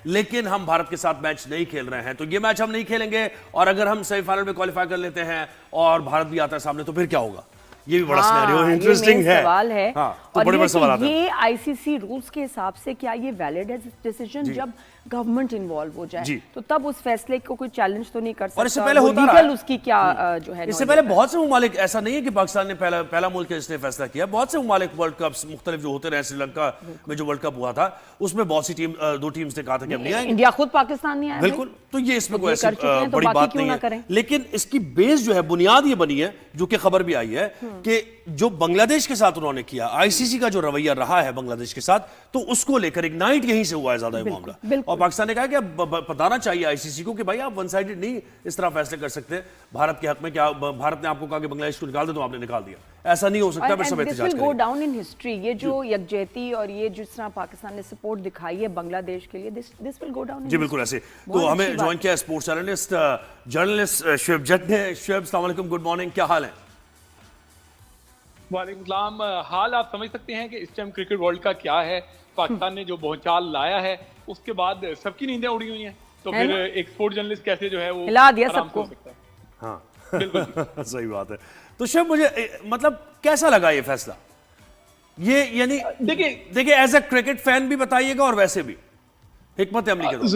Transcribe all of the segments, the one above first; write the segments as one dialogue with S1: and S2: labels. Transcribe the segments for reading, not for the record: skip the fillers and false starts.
S1: लेकिन हम भारत के साथ मैच नहीं खेल रहे हैं, तो ये मैच हम नहीं खेलेंगे, और अगर हम सेमीफाइनल में क्वालिफाई कर लेते हैं और भारत भी आता है सामने, तो फिर क्या होगा? ये भी बड़ा सिनेरियो इंटरेस्टिंग है।
S2: सवाल है।
S1: हाँ, तो
S2: और
S1: बड़े बड़े सवाल आते हैं।
S2: ये आईसीसी रूल्स के हिसाब से क्या ये वैलिड है डिसीजन? जब गवर्नमेंट इन्वॉल्व हो जाए तो तब उस फैसले को कोई चैलेंज तो नहीं कर सकता।
S1: और इससे पहले होता रहा है
S2: उसकी क्या जो है,
S1: इससे पहले बहुत से ममालिक, ऐसा नहीं है कि पाकिस्तान ने पहला मुल्क है जिसने फैसला किया, बहुत से ममालिक वर्ल्ड कप मुख्तलिफ जो होते रहे, श्रीलंका में जो वर्ल्ड कप हुआ था उसमें बहुत सी दो टीम्स ने कहा था कि हम नहीं आएंगे।
S2: इंडिया खुद पाकिस्तान नहीं आया,
S1: बिल्कुल, तो ये इसमें कोई ऐसी
S2: तो
S1: बड़ी बात नहीं है। लेकिन इसकी बेस जो है, बुनियाद ये बनी है, जो कि खबर भी आई है कि जो बांग्लादेश के साथ उन्होंने किया, आईसीसी का जो रवैया रहा है बांग्लादेश के साथ, तो उसको लेकर इग्नाइट यहीं से हुआ है ज्यादा मामला। और पाकिस्तान ने कहा कि बताना चाहिए आईसीसी को कि भाई आप वन साइडेड नहीं इस तरह फैसले कर सकते भारत के हक में। क्या भारत ने आपको कहा कि बांग्लादेश को निकाल दे, तो आपने निकाल दिया? ऐसा नहीं हो सकता। फिर सब एहतजाज
S2: गो डाउन इन हिस्ट्री। ये जो यकजहती और ये जिस तरह पाकिस्तान ने सपोर्ट दिखाई है बांग्लादेश के लिए, दिस विल गो डाउन।
S1: जी बिल्कुल ऐसे। तो हमें ज्वाइन किया स्पोर्ट्स जर्नलिस्ट शुएब जट ने। शुएब अस्सलाम वालेकुम, गुड मॉर्निंग, क्या हाल है?
S3: वालेकुम सलाम। हाल आप समझ सकते हैं कि इस टाइम क्रिकेट वर्ल्ड का क्या है। पाकिस्तान ने जो भौचाल लाया है उसके बाद सबकी नींदें उड़ी हुई हैं, तो फिर एक स्पोर्ट्स जर्नलिस्ट कैसे जो है वो
S2: हिला दिया सबको।
S1: हाँ बिल्कुल सही बात है। तो शुएब, मुझे मतलब कैसा लगा ये फैसला? ये यानी देखिए एज अ क्रिकेट फैन भी बताइएगा और वैसे भी हिकमत अमली के
S3: दौरान।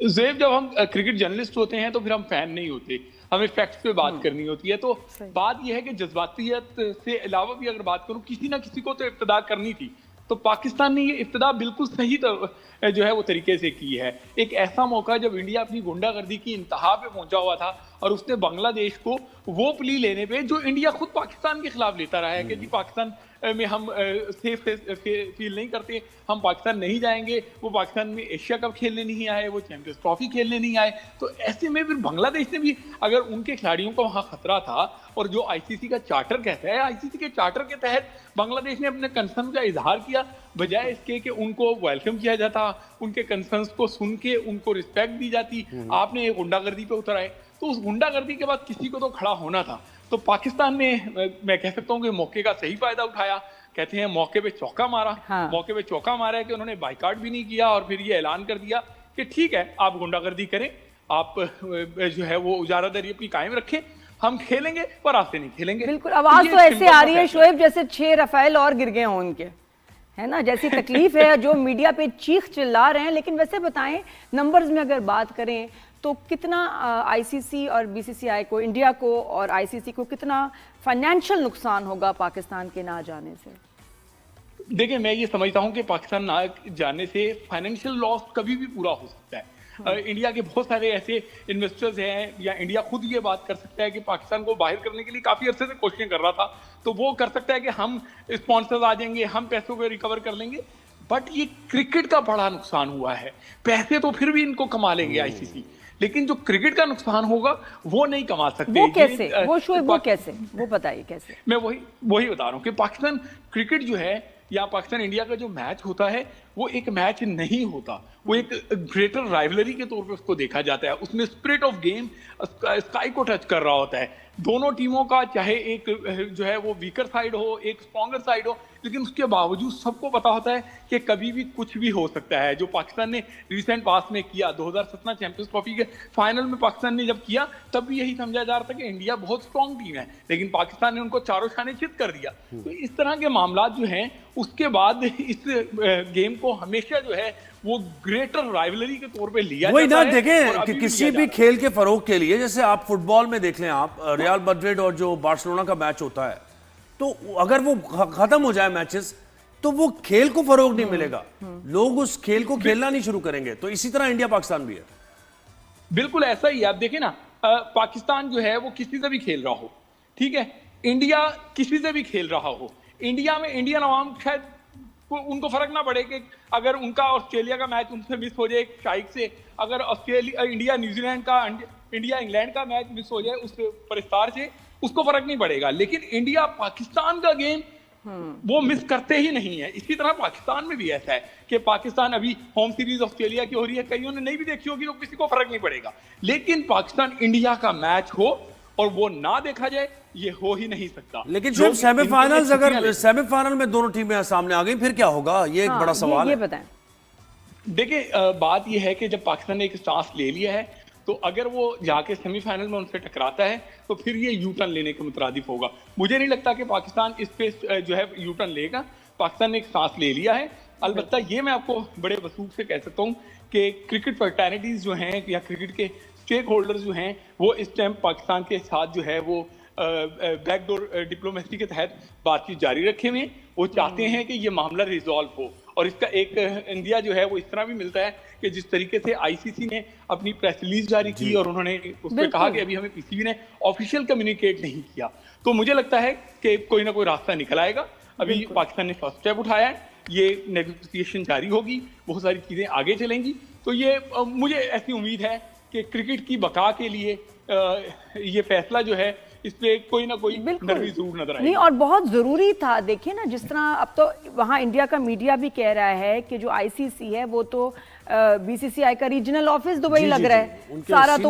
S3: ज़ेब, जब हम क्रिकेट जर्नलिस्ट होते हैं तो फिर हम फैन नहीं होते, हमें फैक्ट्स पे बात करनी होती है। तो बात यह है कि जज्बातियत से अलावा भी अगर बात करूं, किसी ना किसी को तो इब्तिदा करनी थी, तो पाकिस्तान ने ये इब्तिदा बिल्कुल सही जो है वो तरीके से की है। एक ऐसा मौका जब इंडिया अपनी गुंडागर्दी की इंतहा पे पहुंचा हुआ था और उसने बांग्लादेश को वो प्ली लेने पे जो इंडिया खुद पाकिस्तान के खिलाफ लेता रहा है कि जी पाकिस्तान में हम सेफ फील नहीं करते, हम पाकिस्तान नहीं जाएंगे, वो पाकिस्तान में एशिया कप खेलने नहीं आए, वो चैंपियंस ट्रॉफी खेलने नहीं आए। तो ऐसे में फिर बांग्लादेश ने भी, अगर उनके खिलाड़ियों को वहां खतरा था, और जो आईसीसी का चार्टर कहता है, आईसीसी के चार्टर के तहत बांग्लादेश ने अपने कंसर्न का इजहार किया, बजाय इसके कि उनको वेलकम किया जाता, उनके कंसर्न्स को सुन के उनको रिस्पेक्ट दी जाती। आपने गुंडागर्दी पे उतर आए, तो उस गुंडागर्दी के बाद किसी को तो खड़ा होना था। तो पाकिस्तान ने, मैं कह सकता हूँ कि मौके का सही फायदा उठाया। कहते हैं मौके पे चौका मारा। मौके पे चौका मारा है कि उन्होंने बाइकाट भी नहीं किया और फिर ये ऐलान कर दिया कि ठीक है, आप गुंडागर्दी करें, आप जो है वो उजारादारी अपनी कायम रखें, हम खेलेंगे पर आपसे नहीं खेलेंगे।
S2: बिल्कुल, आवाज तो ऐसे आ रही है शुएब जैसे 6 रफेल और गिर गए हों उनके, है ना, जैसी तकलीफ है जो मीडिया पे चीख चिल्ला रहे हैं। लेकिन वैसे बताएं, नंबर्स में अगर बात करें तो कितना आईसीसी और बीसीसीआई को, इंडिया को और आईसीसी को कितना फाइनेंशियल नुकसान होगा पाकिस्तान के ना जाने से?
S3: देखिए, मैं ये समझता हूं कि पाकिस्तान ना जाने से फाइनेंशियल लॉस कभी भी पूरा हो सकता है। इंडिया के बहुत सारे ऐसे इन्वेस्टर्स हैं, या इंडिया खुद ये बात कर सकता है कि पाकिस्तान को बाहर करने के लिए काफी अरसे से कोशिशें कर रहा था, तो वो कर सकता है कि हम स्पॉन्सर्स आ जाएंगे, हम पैसों को रिकवर कर लेंगे। बट ये क्रिकेट का बड़ा नुकसान हुआ है। पैसे तो फिर भी इनको कमा लेंगे आईसीसी, लेकिन जो क्रिकेट का नुकसान होगा वो नहीं कमा सकते।
S2: वो कैसे? वो कैसे? वो बताइए कैसे?
S3: मैं वही बता रहा हूँ कि पाकिस्तान क्रिकेट जो है, या पाकिस्तान इंडिया का जो मैच होता है, वो एक मैच नहीं होता, वो एक ग्रेटर राइवलरी के तौर पे उसको देखा जाता है। उसमें स्पिरिट ऑफ गेम स्काई को टच कर रहा होता है। दोनों टीमों का, चाहे एक जो है वो वीकर साइड हो, एक स्ट्रॉन्गर साइड हो, लेकिन उसके बावजूद सबको पता होता है कि कभी भी कुछ भी हो सकता है। जो पाकिस्तान ने रिसेंट पास में किया, 2017 चैंपियंस ट्रॉफी के फाइनल में पाकिस्तान ने जब किया, तब भी यही समझा जा रहा था कि इंडिया बहुत स्ट्रॉन्ग टीम है, लेकिन पाकिस्तान ने उनको चारों शाने चित कर दिया। तो इस तरह के मामला जो हैं, उसके बाद इस गेम को हमेशा जो है वो ग्रेटर राइवलरी के तौर पे लिया
S1: वही
S3: जाता
S1: ना। देखें कि किसी भी खेल के फरोग के लिए, जैसे आप फुटबॉल में देख लें, आप रियल मैड्रिड और जो बार्सिलोना का मैच होता है, तो अगर वो खत्म हो जाए मैचेस, तो वो खेल को फरोग नहीं मिलेगा, लोग उस खेल को खेलना नहीं शुरू करेंगे। तो इसी तरह इंडिया पाकिस्तान भी है।
S3: बिल्कुल ऐसा ही है। आप देखिए ना, पाकिस्तान जो है वो किसी से भी खेल रहा हो, ठीक है, इंडिया किसी से भी खेल रहा हो, इंडिया में इंडियन अवाम शायद उनको फर्क ना पड़े कि अगर उनका ऑस्ट्रेलिया का मैच उनसे मिस हो जाए शाइक से, अगर ऑस्ट्रेलिया इंडिया न्यूजीलैंड का, इंडिया इंग्लैंड का मैच मिस हो जाए उस परिस्तार से, उसको फर्क नहीं पड़ेगा। लेकिन इंडिया पाकिस्तान का गेम वो मिस करते ही नहीं है। इसी तरह पाकिस्तान में भी ऐसा है कि पाकिस्तान अभी होम सीरीज ऑस्ट्रेलिया की हो रही है, कईयों ने नहीं भी देखी होगी, तो किसी को फर्क नहीं पड़ेगा। लेकिन पाकिस्तान इंडिया का मैच हो और वो ना देखा जाए, ये हो ही नहीं सकता।
S1: लेकिन जो सेमीफाइनल्स, अगर सेमीफाइनल में दोनों टीमें सामने आ गई, फिर क्या होगा? ये एक बड़ा सवाल है।
S2: बताएं।
S3: देखिए बात यह है कि जब पाकिस्तान ने एक स्टांस ले लिया है तो अगर वो जाके सेमीफाइनल में उनसे टकराता है तो फिर ये यू टर्न लेने के मुतरादिफ होगा। मुझे नहीं लगता कि पाकिस्तान इस पे जो है यू टर्न लेगा। पाकिस्तान ने एक स्टांस ले लिया है। अलबत्ता ये मैं आपको बड़े वसूख से कह सकता हूँ कि क्रिकेट फ्रेटर्निटीज जो हैं या क्रिकेट के स्टेक होल्डर्स जो हैं वो इस टाइम पाकिस्तान के साथ जो है वो बैकडोर डिप्लोमेसी के तहत बातचीत जारी रखे हुए हैं। वो चाहते हैं कि ये मामला रिजॉल्व हो और इसका एक इंडिया जो है वो इस तरह भी मिलता है कि जिस तरीके से आईसीसी ने अपनी प्रेस रिलीज जारी की और उन्होंने उसमें कहा कि अभी हमें पीसीबी ने ऑफिशियल कम्युनिकेट नहीं किया, तो मुझे लगता है कि कोई ना कोई रास्ता निकल आएगा। अभी पाकिस्तान ने फर्स्ट स्टेप उठाया है, ये नेगोशिएशन जारी होगी, बहुत सारी चीजें आगे चलेंगी। तो ये मुझे ऐसी उम्मीद है कि क्रिकेट की बका के लिए ये फैसला जो है इस पे कोई ना कोई नरमी जरूर नजर आएगी।
S2: नहीं, और बहुत जरूरी था। देखिए ना, जिस तरह अब तो वहाँ इंडिया का मीडिया भी कह रहा है कि जो आईसीसी है वो तो बीसीसीआई का रीजनल ऑफिस दुबई लग रहा है, सारा तो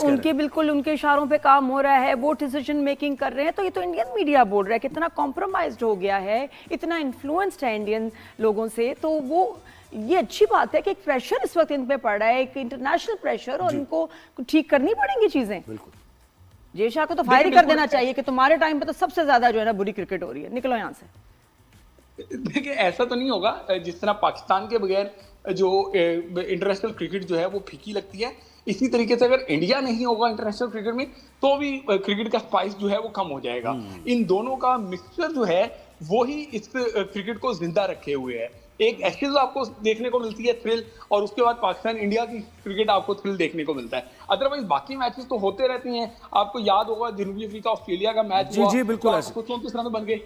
S2: उनके बिल्कुल उनके इशारों पे काम हो रहा है, वो डिसीजन मेकिंग कर रहे हैं। तो ये तो इंडियन मीडिया बोल रहा है कितना कॉम्प्रोमाइज्ड हो गया है, इतना इन्फ्लुएंस्ड है इंडियन लोगों से। तो वो ये अच्छी बात है कि एक प्रेशर इस वक्त इन पे पड़ रहा है, एक इंटरनेशनल प्रेशर, और इनको ठीक करनी पड़ेंगी चीजें। जय शाह को तो फायर ही कर देना चाहिए कि तुम्हारे टाइम पे तो सबसे ज्यादा जो है ना बुरी क्रिकेट हो रही है, निकलो यहाँ से।
S3: देखिए ऐसा तो नहीं होगा। जिस तरह पाकिस्तान के बगैर जो इंटरनेशनल क्रिकेट जो है वो फीकी लगती है, इसी तरीके से अगर इंडिया नहीं होगा इंटरनेशनल क्रिकेट में तो भी क्रिकेट का स्पाइस जो है वो कम हो जाएगा। इन दोनों का मिक्सचर जो है वो ही इस क्रिकेट को जिंदा रखे हुए है। एक एशेज आपको देखने को मिलती है थ्रिल, और उसके बाद पाकिस्तान इंडिया की क्रिकेट आपको थ्रिल देखने को मिलता है। अदरवाइज बाकी मैचेस तो होते रहते हैं। आपको याद होगा जनूबी अफ्रीका ऑस्ट्रेलिया का मैच हुआ,
S1: जी बिल्कुल,
S3: 34 रन बन गए,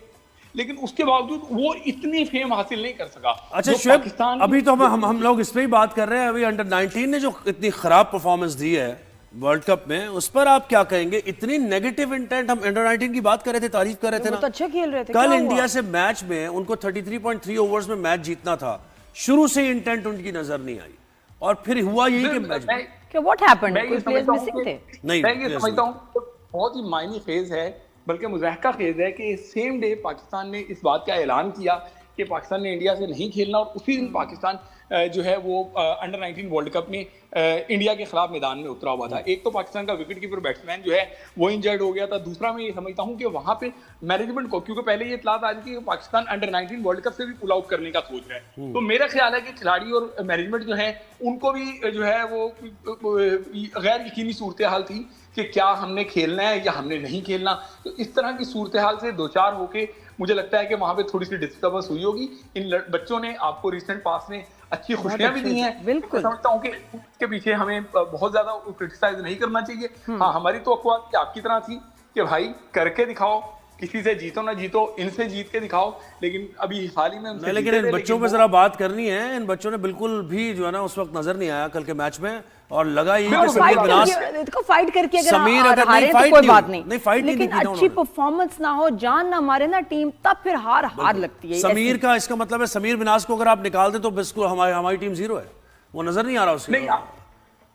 S3: लेकिन उसके बावजूद वो इतनी फेम हासिल नहीं कर सका।
S1: अच्छा शुएब, अभी तो हम लोग इस पे ही बात कर रहे हैं। अभी अंडर 19 ने जो इतनी खराब परफॉर्मेंस दी है वर्ल्ड कप में, उस पर आप क्या कहेंगे? इतनी नेगेटिव इंटेंट, हम अंडर 19 की बात कर रहे थे, तारीफ कर रहे थे ना,
S2: तो अच्छा खेल रहे थे।
S1: कल इंडिया से मैच में उनको 33.3 ओवर्स में मैच जीतना था, शुरू से इंटेंट उनकी नजर नहीं आई, और फिर हुआ यही कि मैच में
S2: क्या व्हाट हैपेंड, कोई प्लेयर्स मिसिंग थे?
S3: नहीं, मैं ये समझता हूं बहुत ही मायने खेज है, बल्कि मुज़ाहका खेज है कि सेम डे पाकिस्तान ने इस बात का ऐलान किया कि पाकिस्तान ने इंडिया से नहीं खेलना, और उसी दिन पाकिस्तान जो है वो अंडर 19 वर्ल्ड कप में इंडिया के खिलाफ मैदान में उतरा हुआ था। एक तो पाकिस्तान का विकेट कीपर बैट्समैन जो है वो इंजर्ड हो गया था, दूसरा मैं ये समझता हूँ कि वहां पे मैनेजमेंट को, क्योंकि पहले ये इत्तलात आ रही थी कि पाकिस्तान अंडर 19 वर्ल्ड कप से भी पुल आउट करने का सोच रहा है। तो मेरा ख्याल है कि खिलाड़ी और मैनेजमेंट जो है उनको भी जो है वो गैर यकीनी सूरत हाल थी कि क्या हमने खेलना है या हमने नहीं खेलना। तो इस तरह की सूरत हाल से दो चार होके मुझे लगता है कि वहां पे थोड़ी सी डिस्टर्बेंस हुई होगी। इन बच्चों ने आपको रिसेंट पास में अच्छी खुशियां भी दी हैं।
S2: बिल्कुल
S3: समझता हूँ कि इसके पीछे हमें बहुत ज्यादा क्रिटिसाइज नहीं करना चाहिए। हाँ, हमारी तो अखबार आपकी तरह थी कि भाई करके दिखाओ, किसी से जीतो ना जीतो, इनसे जीत के दिखाओ। लेकिन अभी हाल ही में उनसे
S1: लेकिन इन बच्चों पे जरा बात करनी है। इन बच्चों ने बिल्कुल भी जो है ना उस वक्त नजर नहीं आया कल के मैच में, और लगा ये कि समीर मिनास
S2: को फाइट करके अगर
S1: समीर अगर
S2: हारे तो कोई बात नहीं,
S1: फाइट
S2: लेकिन अच्छी परफॉर्मेंस ना हो, जान ना मारे ना टीम, तब फिर हार लगती है।
S1: समीर का इसका मतलब है समीर मिनास को अगर आप निकाल दे तो बिल्कुल हमारी टीम जीरो है, वो नजर नहीं आ रहा उसके।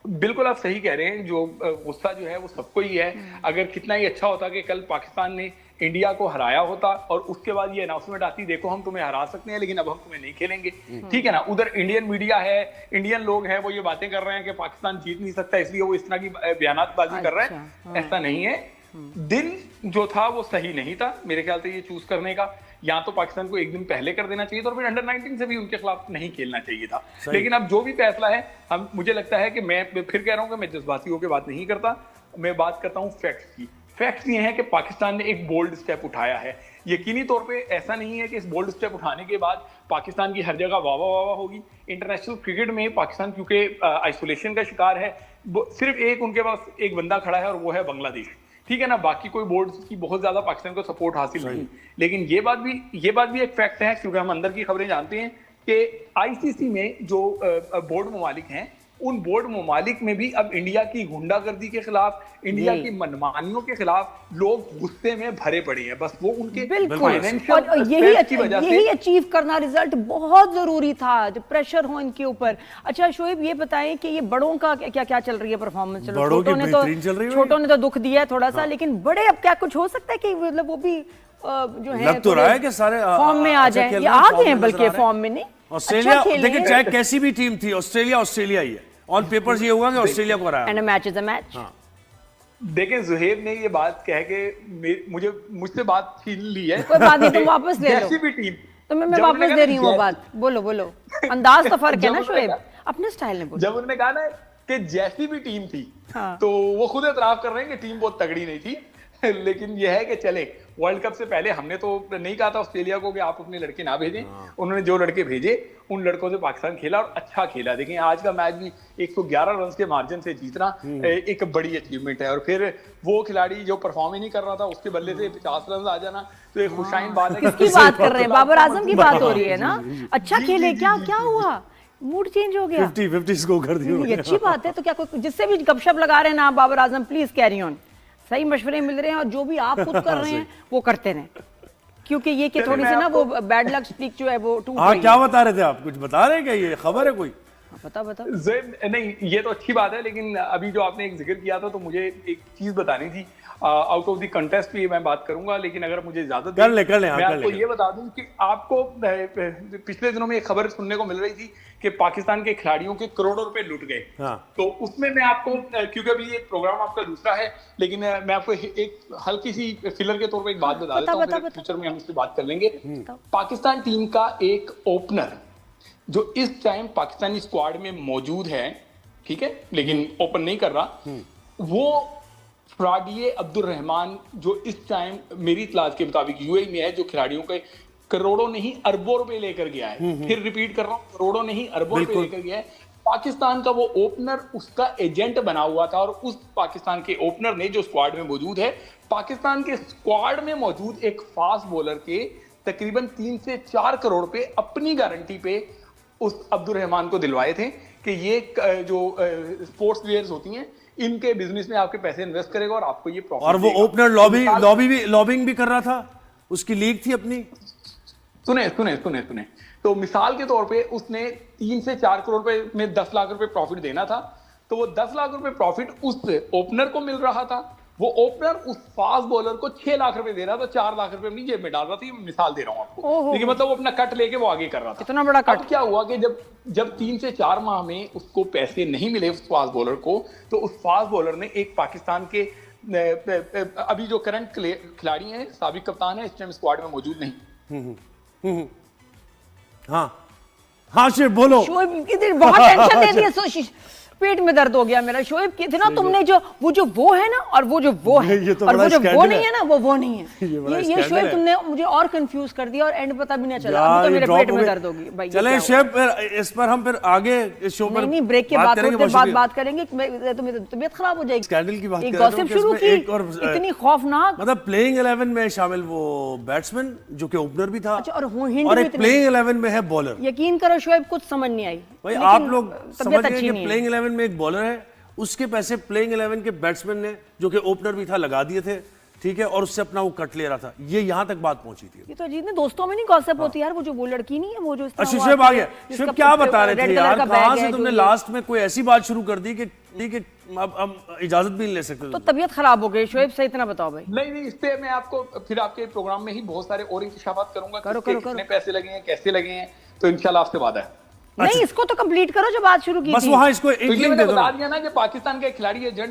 S3: बिल्कुल आप सही कह रहे हैं। जो गुस्सा जो है वो सबको ही है। अगर कितना ही अच्छा होता कि कल पाकिस्तान ने इंडिया को हराया होता और उसके बाद ये अनाउंसमेंट आती, देखो हम तुम्हें हरा सकते हैं लेकिन अब हम तुम्हें नहीं खेलेंगे, ठीक है ना। उधर इंडियन मीडिया है, इंडियन लोग हैं, वो ये बातें कर रहे हैं कि पाकिस्तान जीत नहीं सकता, इसलिए वो इस तरह की बयानबाजी कर रहे हैं। ऐसा नहीं है। दिन जो था वो सही नहीं था मेरे ख्याल से ये चूज करने का। या तो पाकिस्तान को एक दिन पहले कर देना चाहिए था और फिर अंडर 19 से भी उनके खिलाफ नहीं खेलना चाहिए था। लेकिन अब जो भी फैसला है, हम मुझे लगता है कि मैं फिर कह रहा हूं कि मैं जज्बाती होकर बात नहीं करता, मैं बात करता हूं फैक्ट्स की। फैक्ट्स ये हैं कि पाकिस्तान ने एक बोल्ड स्टेप उठाया है। यकीनी तौर पे ऐसा नहीं है कि इस बोल्ड स्टेप उठाने के बाद पाकिस्तान की हर जगह वाह वाह होगी। इंटरनेशनल क्रिकेट में पाकिस्तान क्योंकि आइसोलेशन का शिकार है, सिर्फ एक उनके पास एक बंदा खड़ा है और वो है बांग्लादेश, ठीक है ना। बाकी कोई बोर्ड की बहुत ज्यादा पाकिस्तान को सपोर्ट हासिल नहीं। लेकिन ये बात भी एक फैक्ट है, क्योंकि हम अंदर की खबरें जानते हैं कि आईसीसी में जो बोर्ड ममालिक हैं, उन बोर्ड ममालिक में भी अब इंडिया की गुंडागर्दी के खिलाफ, इंडिया की मनमानियों के खिलाफ लोग गुस्से में भरे पड़े हैं। बस वो उनके
S2: यही अचीव करना रिजल्ट बहुत जरूरी था, जो प्रेशर हो इनके ऊपर। अच्छा शोएब, ये बताएं कि ये बड़ों का क्या क्या चल रही है परफॉर्मेंस? चलो छोटों ने तो दुख दिया है थोड़ा सा, लेकिन बड़े अब क्या कुछ हो सकता है कि मतलब वो भी जो है
S1: लग तो रहा है कि सारे
S2: फॉर्म में आ जाए, ये आ गए हैं बल्कि फॉर्म में। नहीं
S1: ऑस्ट्रेलिया
S2: अच्छा खेले।
S1: देखिए चाहे कैसी भी टीम थी, ऑस्ट्रेलिया ऑस्ट्रेलिया ही है। ऑन पेपर्स ये हुआ कि ऑस्ट्रेलिया को हराया।
S2: And a match is a match.
S3: देखें जुहेब ने ये बात कह के मुझसे बात छीन ली है।
S2: कोई बात नहीं, तुम वापस ले लो।
S3: जैसी भी टीम,
S2: तो मैं
S3: जब
S2: वापस
S3: उन्होंने
S2: दे रही हूँ वो
S3: कहा
S2: बात। बोलो बोलो, अंदाज तो फर्क है
S3: जब
S2: ना
S3: उन्होंने
S2: शोएब, अपने स्टाइल में बोलो।
S3: जब उन्होंने कहा ना कि जैसी भी टीम थी,
S2: हाँ।
S3: तो वो खुद एतराफ कर रहे हैं कि टीम बहुत तगड़ी नहीं थी। लेकिन यह है कि चले, वर्ल्ड कप से पहले हमने तो नहीं कहा था ऑस्ट्रेलिया को कि आप अपने लड़के ना भेजें। उन्होंने जो लड़के भेजे उन लड़कों से पाकिस्तान खेला और अच्छा खेला। देखें आज का मैच भी 111 रन के मार्जिन से जीतना एक बड़ी अचीवमेंट है। और फिर वो खिलाड़ी जो परफॉर्म ही नहीं कर रहा था उसके बल्ले से 50 रन आ जाना तो एक खुशाइन बात है।
S2: किसकी बात कर रहे हैं? बाबर आजम की बात हो रही है ना। अच्छा खेले, क्या क्या हुआ? मूड चेंज हो गया?
S1: 50-50 स्कोर कर दिया।
S2: ये अच्छी बात है। तो क्या कोई जिससे भी गपशप लगा रहे हैं ना Babar Azam, please carry on. सही मशवरे मिल रहे हैं और जो भी आप खुद कर रहे हैं वो करते रहें, क्योंकि ये कि थोड़ी सी ना वो बैड लक स्ट्रीक जो है वो टूट
S1: हाँ,
S2: गई
S1: क्या बता रहे थे आप? कुछ बता रहे हैं क्या? ये खबर है कोई?
S2: बता बता।
S3: नहीं, ये तो अच्छी बात है, लेकिन अभी जो आपने एक जिक्र किया था तो मुझे एक चीज बतानी थी। आउट ऑफ द कंटेस्ट भी मैं बात करूंगा, लेकिन अगर मुझे इजाजत
S1: कर ले,
S3: मैं आपको ये बता दूं कि आपको पिछले दिनों में एक खबर सुनने को मिल रही थी कि पाकिस्तान के खिलाड़ियों के करोड़ों रुपए लूट गए।
S1: हाँ।
S3: तो उसमें मैं आपको, क्योंकि अभी ये प्रोग्राम आपका दूसरा है, लेकिन मैं आपको एक हल्की सी फिलर के तौर पे एक बात बता देता हूँ, फिर फ्यूचर में हम इस पे बात कर लेंगे। पाकिस्तान टीम का एक ओपनर जो इस टाइम पाकिस्तानी स्क्वाड में मौजूद है, ठीक है, लेकिन ओपन नहीं कर रहा, वो फ्राडिये अब्दुल रहमान, जो इस टाइम मेरी इतलात के मुताबिक यूएई में है, जो खिलाड़ियों के करोड़ों नहीं अरबों रुपए लेकर गया है। फिर रिपीट कर रहा हूं, करोड़ों नहीं अरबों रुपए लेकर गया है। पाकिस्तान का वो ओपनर उसका एजेंट बना हुआ था और उस पाकिस्तान के ओपनर ने, जो स्क्वाड में मौजूद है, पाकिस्तान के स्क्वाड में मौजूद एक फास्ट बॉलर के तकरीबन 3 से 4 करोड़ पे अपनी गारंटी पे उस अब्दुल रहमान को दिलवाए थे कि ये जो स्पोर्ट्स प्लेयर्स होती हैं इनके बिजनेस में आपके पैसे इन्वेस्ट करेगा और आपको ये प्रॉफिट।
S1: और वो ओपनर लॉबिंग भी कर रहा था, उसकी लीग थी अपनी।
S3: सुने तो मिसाल के तौर पे उसने 3 से 4 करोड़ रुपए में 10 लाख रुपए प्रॉफिट देना था, तो वो 10 लाख रुपए प्रॉफिट उस ओपनर को मिल रहा था। वो ओपनर उस फास्ट बॉलर को 6 लाख रुपए दे रहा था, 4 लाख रुपए अपनी जेब में डाल रहा था। मिसाल दे रहा हूं आपको, लेकिन मतलब वो अपना कट लेके वो आगे कर रहा था।
S2: इतना बड़ा कट।
S3: अब क्या हुआ कि जब 3 से 4 माह में उसको पैसे नहीं मिले उस फास्ट बॉलर को, तो उस फास्ट बॉलर ने एक पाकिस्तान के अभी जो करंट खिलाड़ी हैं, साबिक कप्तान है, इस टाइम स्क्वाड में मौजूद नहीं।
S1: हाँ शिव बोलो।
S2: शोएब कितनी बहुत टेंशन दे दी है, पेट में दर्द हो गया मेरा। शोएब कितना तुमने जो वो है ना, और वो है,
S1: ये तो
S2: और वो जो
S1: बड़ा
S2: वो नहीं है ना, वो नहीं है। ये शोएब
S1: है।
S2: तुमने मुझे और कंफ्यूज कर दिया और एंड पता भी नहीं चला। अभी तो मेरे पेट में दर्द होगी भाई।
S1: चले शिव, इस पर हम फिर आगे इस शो पर
S2: नहीं, ब्रेक के बाद बात करेंगे। तुम्हें तबीयत खराब हो जाएगी।
S1: स्कैंडल की बात
S2: एक
S1: कर रहा
S2: गॉसिप
S1: हूं,
S2: शुरू की,
S1: एक और
S2: इतनी खौफनाक।
S1: मतलब प्लेइंग 11 में शामिल वो बैट्समैन जो कि ओपनर भी था,
S2: अच्छा, और
S1: एक प्लेइंग 11 में है बॉलर।
S2: यकीन करो शोएब कुछ समझ नहीं आई
S1: भाई, आप लोग समझ गए कि प्लेइंग 11 में एक बॉलर है, उसके पैसे प्लेइंग 11 के बैट्समैन ने जो कि ओपनर भी था लगा दिए थे, ठीक है, और उससे अपना वो कट ले रहा था। ये यहां तक बात पहुंची थी।
S2: ये तो अजीब ने दोस्तों में नहीं गॉसिप होती यार। वो लड़की नहीं है, वो जो
S1: शिव आ गया। शिव क्या बता रहे थे यार? कहां से तुमने लास्ट में कोई ऐसी बात शुरू कर दी कि ठीक है अब हम इजाजत भी नहीं ले सकते?
S2: तो तबीयत खराब हो गई शोएब से, इतना बताओ भाई।
S3: नहीं, इस पे मैं आपको फिर आपके प्रोग्राम में ही बहुत सारे और इंकशाफात करूंगा।
S2: करो।
S3: कितने पैसे लगे हैं, कैसे लगे हैं, तो इंशाल्लाह आपसे वादा है।
S2: नहीं, इसको तो कंप्लीट करो जो बात शुरू की थी।
S1: बस वहां इसको
S3: तो ये मैंने बता दिया ना कि पाकिस्तान का खिलाड़ी एजेंट